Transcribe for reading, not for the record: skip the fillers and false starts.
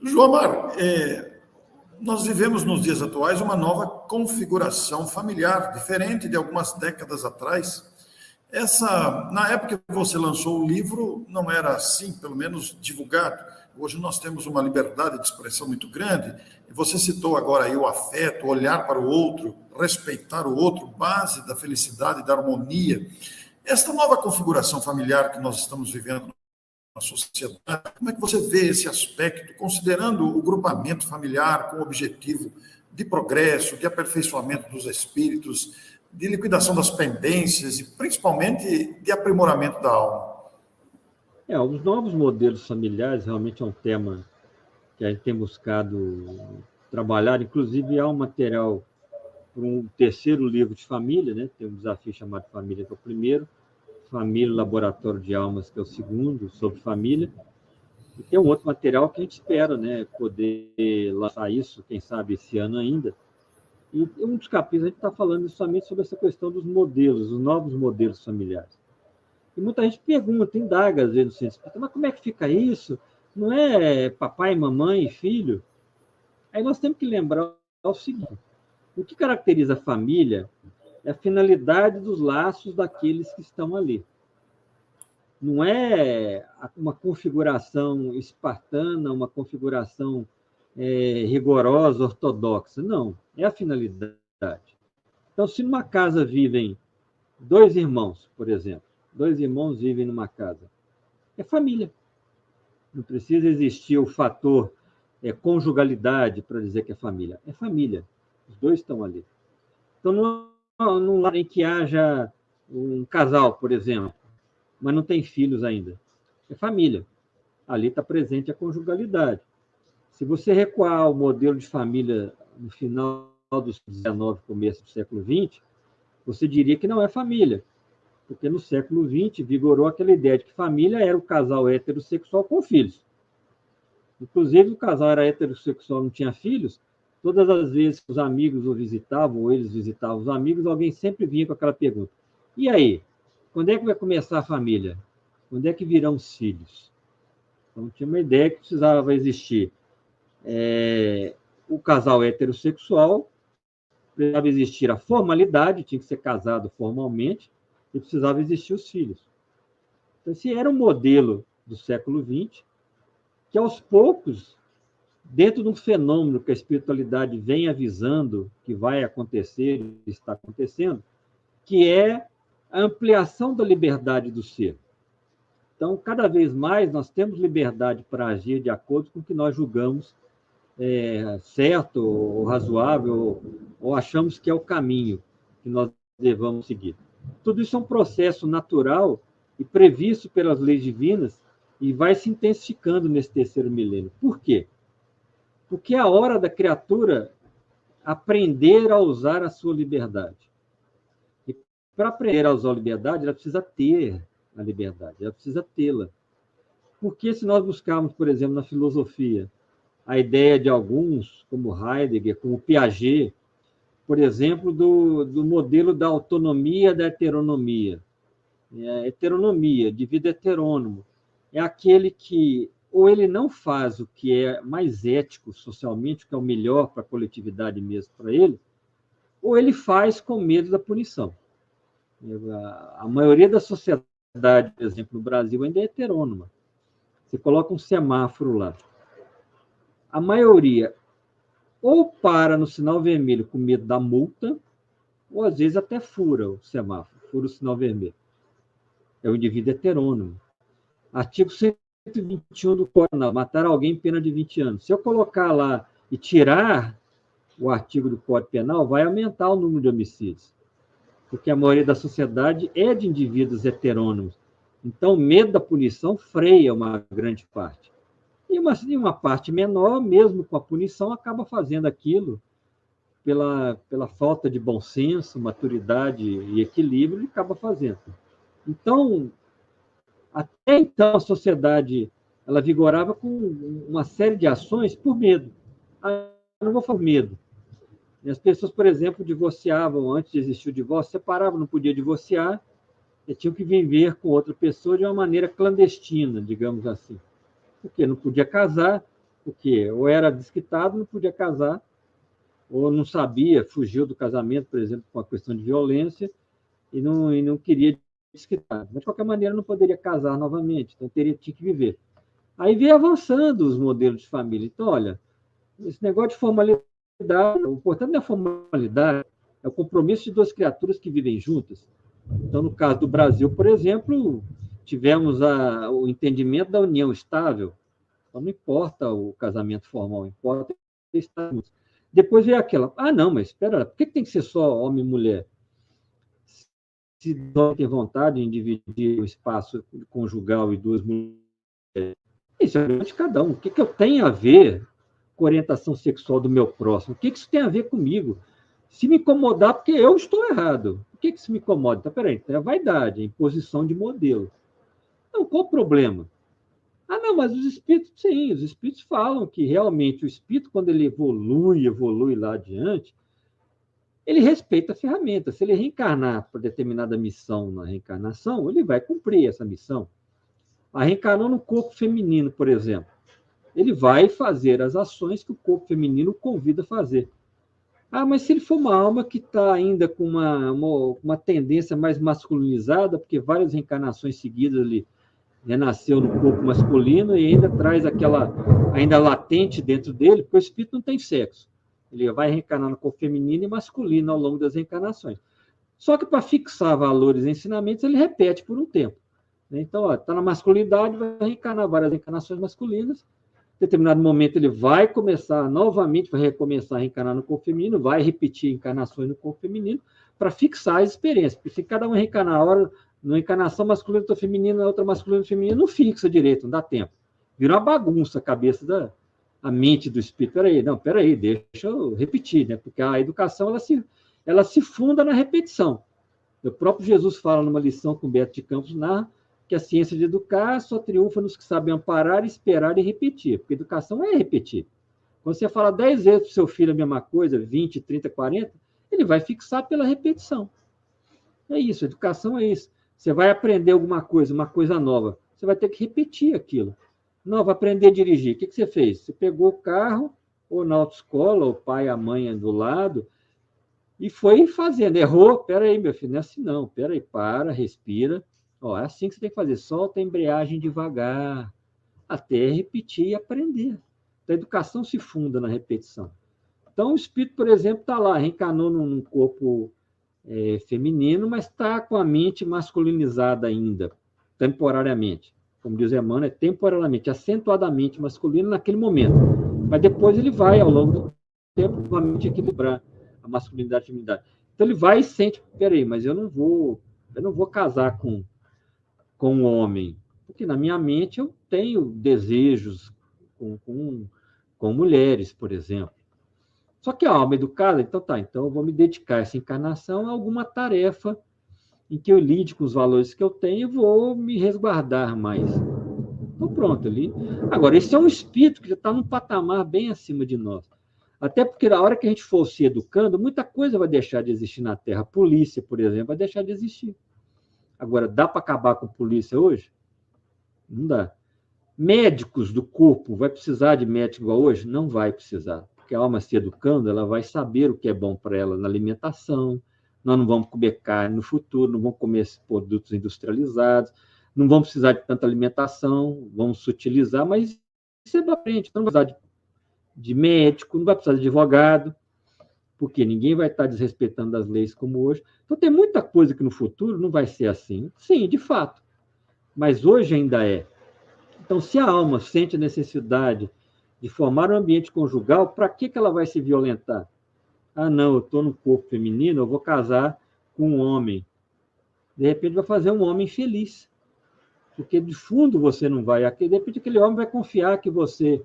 Joamar, nós vivemos nos dias atuais uma nova configuração familiar, diferente de algumas décadas atrás. Na época que você lançou o livro, não era assim, pelo menos divulgado. Hoje nós temos uma liberdade de expressão muito grande. Você citou agora aí o afeto, olhar para o outro, respeitar o outro, base da felicidade e da harmonia. Esta nova configuração familiar que nós estamos vivendo na sociedade, como é que você vê esse aspecto, considerando o grupamento familiar com o objetivo de progresso, de aperfeiçoamento dos espíritos, de liquidação das pendências e, principalmente, de aprimoramento da alma? Os novos modelos familiares realmente é um tema que a gente tem buscado trabalhar. Inclusive, há um material para um terceiro livro de família, né? Tem um desafio chamado Família, que é o primeiro, Família, Laboratório de Almas, que é o segundo, sobre família. E tem um outro material que a gente espera, né, poder lançar isso, quem sabe esse ano ainda. E um dos capítulos a gente está falando somente sobre essa questão dos modelos, os novos modelos familiares. E muita gente pergunta, indaga às vezes no centro espírita, mas como é que fica isso? Não é papai, mamãe e filho? Aí nós temos que lembrar o seguinte: o que caracteriza a família é a finalidade dos laços daqueles que estão ali. Não é uma configuração espartana, uma configuração rigorosa, ortodoxa. Não, é a finalidade. Então, se numa casa vivem dois irmãos, por exemplo, dois irmãos vivem numa casa, é família. Não precisa existir o fator conjugalidade para dizer que é família. É família. Os dois estão ali. Então, num lar em que haja um casal, por exemplo, mas não tem filhos ainda, é família. Ali está presente a conjugalidade. Se você recuar ao modelo de família no final do século XIX, começo do século XX, você diria que não é família, porque no século XX vigorou aquela ideia de que família era o casal heterossexual com filhos. Inclusive, o casal era heterossexual, não tinha filhos, todas as vezes que os amigos o visitavam, ou eles visitavam os amigos, alguém sempre vinha com aquela pergunta: e aí, quando é que vai começar a família? Quando é que virão os filhos? Então, tinha uma ideia que precisava existir o casal heterossexual, precisava existir a formalidade, tinha que ser casado formalmente, e precisava existir os filhos. Então, esse era um modelo do século XX, que aos poucos, dentro de um fenômeno que a espiritualidade vem avisando que vai acontecer, está acontecendo, que é a ampliação da liberdade do ser. Então, cada vez mais, nós temos liberdade para agir de acordo com o que nós julgamos certo ou razoável, ou achamos que é o caminho que nós devamos seguir. Tudo isso é um processo natural e previsto pelas leis divinas e vai se intensificando nesse terceiro milênio. Por quê? Porque é a hora da criatura aprender a usar a sua liberdade. E para aprender a usar a liberdade, ela precisa ter a liberdade, ela precisa tê-la. Porque se nós buscarmos, por exemplo, na filosofia, a ideia de alguns, como Heidegger, como Piaget, por exemplo, do modelo da autonomia da heteronomia. Heteronomia, de vida heterônomo, é aquele que ou ele não faz o que é mais ético socialmente, o que é o melhor para a coletividade mesmo para ele, ou ele faz com medo da punição. A maioria da sociedade, por exemplo, no Brasil, ainda é heterônoma. Você coloca um semáforo lá. A maioria ou para no sinal vermelho com medo da multa, ou às vezes até fura o semáforo, fura o sinal vermelho. É o indivíduo heterônomo. Artigo 121 do Código Penal, matar alguém pena de 20 anos. Se eu colocar lá e tirar o artigo do Código Penal, vai aumentar o número de homicídios, porque a maioria da sociedade é de indivíduos heterônomos. Então, o medo da punição freia uma grande parte. E uma parte menor, mesmo com a punição, acaba fazendo aquilo pela falta de bom senso, maturidade e equilíbrio, e acaba fazendo. Então, até então, a sociedade ela vigorava com uma série de ações por medo. Eu não vou falar medo. E as pessoas, por exemplo, divorciavam antes de existir o divórcio, separavam, não podia divorciar, e tinham que viver com outra pessoa de uma maneira clandestina, digamos assim. Porque não podia casar, Porque ou era desquitado, não podia casar, ou não sabia, fugiu do casamento, por exemplo, com a questão de violência, e não queria desquitar. Mas, de qualquer maneira, não poderia casar novamente, então tinha que viver. Aí veio avançando os modelos de família. Então, olha, esse negócio de formalidade, o importante não é a formalidade, é o compromisso de duas criaturas que vivem juntas. Então, no caso do Brasil, por exemplo, tivemos o entendimento da união estável. Então, não importa o casamento formal, importa estar juntos. Depois veio aquela, não, mas espera lá, por que tem que ser só homem e mulher? Se não tem vontade em dividir o espaço conjugal e duas mulheres, isso é de cada um. O que eu tenho a ver com a orientação sexual do meu próximo? O que isso tem a ver comigo? Se me incomodar, porque eu estou errado. Por que isso me incomoda? Então, peraí, então é a vaidade, a imposição de modelo. Não, qual o problema? Não, mas os espíritos, sim, os espíritos falam que realmente o espírito, quando ele evolui lá adiante, ele respeita a ferramenta. Se ele reencarnar para determinada missão na reencarnação, ele vai cumprir essa missão. Reencarnou no corpo feminino, por exemplo. Ele vai fazer as ações que o corpo feminino o convida a fazer. Mas se ele for uma alma que está ainda com uma tendência mais masculinizada, porque várias reencarnações seguidas ele renasceu no corpo masculino e ainda traz aquela, ainda latente dentro dele, porque o espírito não tem sexo. Ele vai reencarnar no corpo feminino e masculino ao longo das reencarnações. Só que para fixar valores e ensinamentos, ele repete por um tempo. Então, está na masculinidade, vai reencarnar várias reencarnações masculinas. Em determinado momento, ele vai começar novamente, vai recomeçar a reencarnar no corpo feminino, vai repetir encarnações no corpo feminino, para fixar as experiências. Porque se cada um reencarnar a hora, numa encarnação masculina, outra feminina, outra masculina e feminina, não fixa direito, não dá tempo. Vira uma bagunça a cabeça a mente do espírito. Peraí, deixa eu repetir, né? Porque a educação ela se funda na repetição. O próprio Jesus fala numa lição com Beto de Campos, que a ciência de educar só triunfa nos que sabem amparar, esperar e repetir. Porque educação é repetir. Quando você fala 10 vezes para o seu filho a mesma coisa, 20, 30, 40, ele vai fixar pela repetição. É isso, educação é isso. Você vai aprender alguma coisa, uma coisa nova, você vai ter que repetir aquilo. Não, vai aprender a dirigir. O que você fez? Você pegou o carro, ou na autoescola, o pai, a mãe do lado, e foi fazendo. Errou? Peraí, meu filho, não é assim não. Peraí, para, respira. É assim que você tem que fazer. Solta a embreagem devagar, até repetir e aprender. Então, a educação se funda na repetição. Então, o espírito, por exemplo, está lá, reencarnou num corpo feminino, mas está com a mente masculinizada ainda, temporariamente. Como diz Emmanuel, é temporariamente, acentuadamente masculino naquele momento. Mas depois ele vai, ao longo do tempo, novamente equilibrar a masculinidade e a feminidade. Então ele vai e sente, peraí, mas eu não vou casar com um homem, porque na minha mente eu tenho desejos com mulheres, por exemplo. Só que a alma educada, então eu vou me dedicar essa encarnação a alguma tarefa em que eu lide com os valores que eu tenho e vou me resguardar mais. Então, pronto, ali. Agora, esse é um espírito que já está num patamar bem acima de nós. Até porque na hora que a gente for se educando, muita coisa vai deixar de existir na Terra. A polícia, por exemplo, vai deixar de existir. Agora, dá para acabar com a polícia hoje? Não dá. Médicos do corpo, vai precisar de médico igual hoje? Não vai precisar. Porque a alma se educando, ela vai saber o que é bom para ela na alimentação. Nós não vamos comer carne no futuro, não vamos comer produtos industrializados, não vamos precisar de tanta alimentação, vamos sutilizar, mas isso é para frente. Então, não vai precisar de médico, não vai precisar de advogado, porque ninguém vai estar desrespeitando as leis como hoje. Então, tem muita coisa que no futuro não vai ser assim. Sim, de fato. Mas hoje ainda é. Então, se a alma sente a necessidade de formar um ambiente conjugal, para que ela vai se violentar? Não, eu estou no corpo feminino, eu vou casar com um homem. De repente, vai fazer um homem feliz. Porque, de fundo, você não vai. De repente, aquele homem vai confiar que você